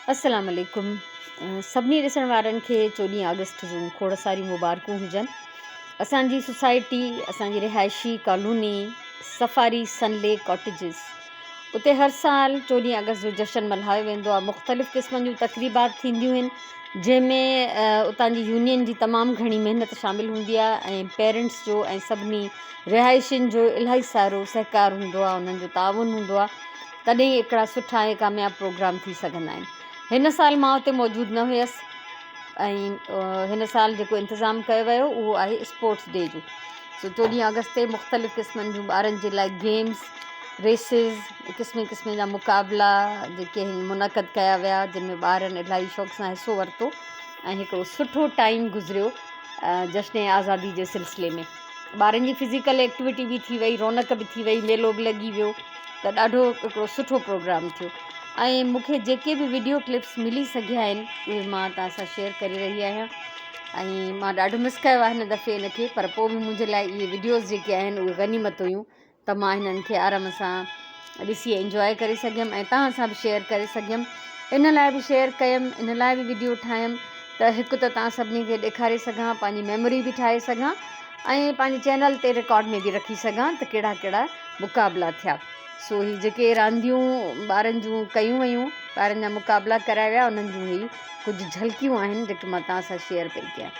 अस्सलाम वालेकुम। सभिनी ॾिसण वारनि खे 14 अगस्त जूं खोड़ सारियूं मुबारकूं हुजनि। असांजी सोसाइटी, असांजी रिहाइशी कॉलोनी सफ़ारी सनले कॉटेजिस, उते हर साल 14 अगस्त जो जश्न मल्हायो वेंदो आहे। मुख़्तलिफ़ क़िस्मनि जूं तक़रीबात थींदियूं आहिनि, जंहिंमें उतां जी यूनियन जी तमामु घणी महिनत शामिलु हूंदी आहे ऐं पेरेंट्स जो ऐं सभिनी रिहाइशियुनि जो इलाही सारो सहकार हूंदो आहे, उन्हनि जो ताउन हूंदो आहे। तॾहिं हिकिड़ा सुठा ऐं कामयाबु प्रोग्राम थी सघंदा आहिनि। हिन साल मां उते मौजूदु न हुयसि ऐं हिन साल जेको इंतज़ामु कयो वियो उहो आहे स्पोर्ट्स डे जो। 14 अगस्त ते मुख़्तलिफ़ क़िस्मनि जूं ॿारनि जे लाइ गेम्स, रेसिस, क़िस्म जा मुक़ाबला जेके आहिनि मुनक़द कया विया, जिन में ॿारनि इलाही शौक़ सां हिसो वरितो ऐं हिकिड़ो सुठो टाइम गुज़रियो जश्न आज़ादी जे सिलसिले में। ॿारनि जी फिज़िकल एक्टिविटी बि थी वई, रौनक बि थी वई, मेलो बि लॻी वियो, त ॾाढो हिकिड़ो सुठो प्रोग्राम थियो। ऐं मूंखे जेके बि वीडियो क्लिप्स मिली सघिया आहिनि उहे मां तव्हां सां शेयर करे रही आहियां ऐं मां ॾाढो मिस कयो आहे हिन दफ़े इनखे, पर पोइ बि मुंहिंजे लाइ इहे वीडियोज़ जेके आहिनि उहे गनीमत हुयूं त मां हिननि खे आराम सां ॾिसी इंजॉय करे सघियमि ऐं तव्हां सां बि शेयर करे सघियमि। इन लाइ बि शेयर कयमि, इन लाइ बि वीडियो ठाहियमि त हिकु त तव्हां सभिनी खे ॾेखारे सघां, पंहिंजी मेमोरी बि ठाहे सघां ऐं पंहिंजे चैनल ते रिकॉर्ड में बि रखी सघां त कहिड़ा कहिड़ा मुक़ाबला थिया। सो ही जेके रांदियूं ॿारनि जूं कयूं वयूं, ॿारनि जा मुक़ाबला कराया विया, उन्हनि जूं ही कुझु झलकियूं आहिनि जेके मां तव्हां सां शेयर पई कयां।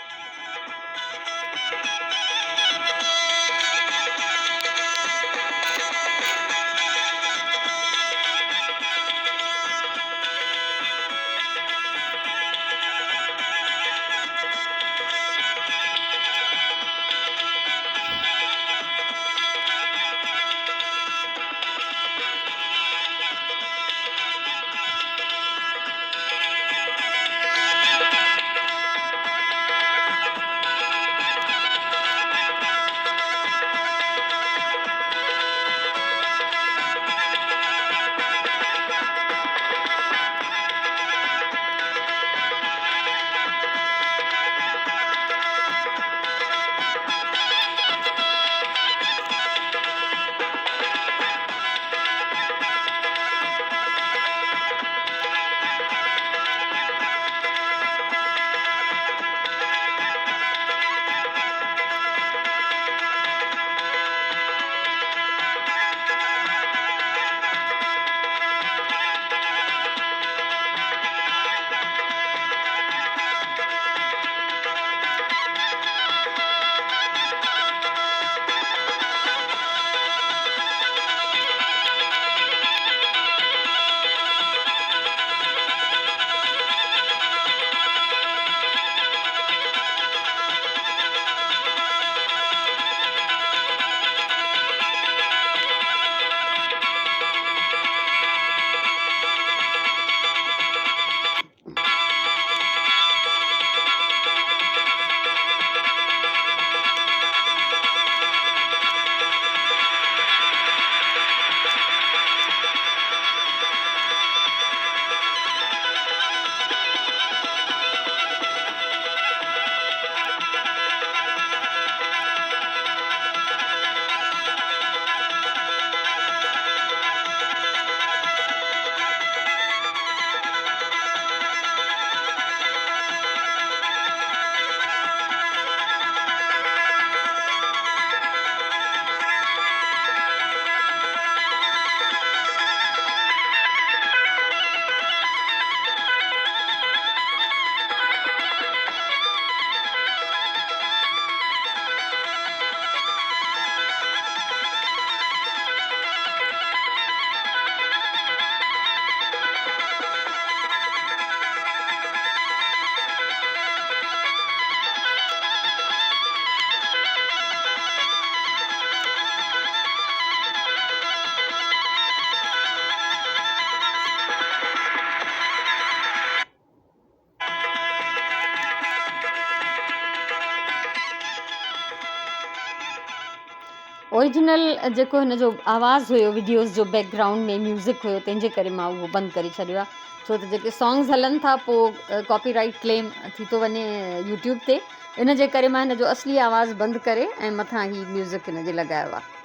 ओरिजिनल जेको हिन जो आवाज़ु हुयो, वीडियोज़ जो बैकग्राउंड में म्यूज़िक हुयो, तंहिंजे करे मां उहो बंदि करे छॾियो आहे, छो त जेके सॉन्ग्स हलनि था पोइ कॉपीराइट क्लेम थी थो वञे यूट्यूब ते। इन जे करे मां हिन जो असली आवाज़ु बंदि करे ऐं मथां ही म्यूज़िक हिन जे लॻायो आहे।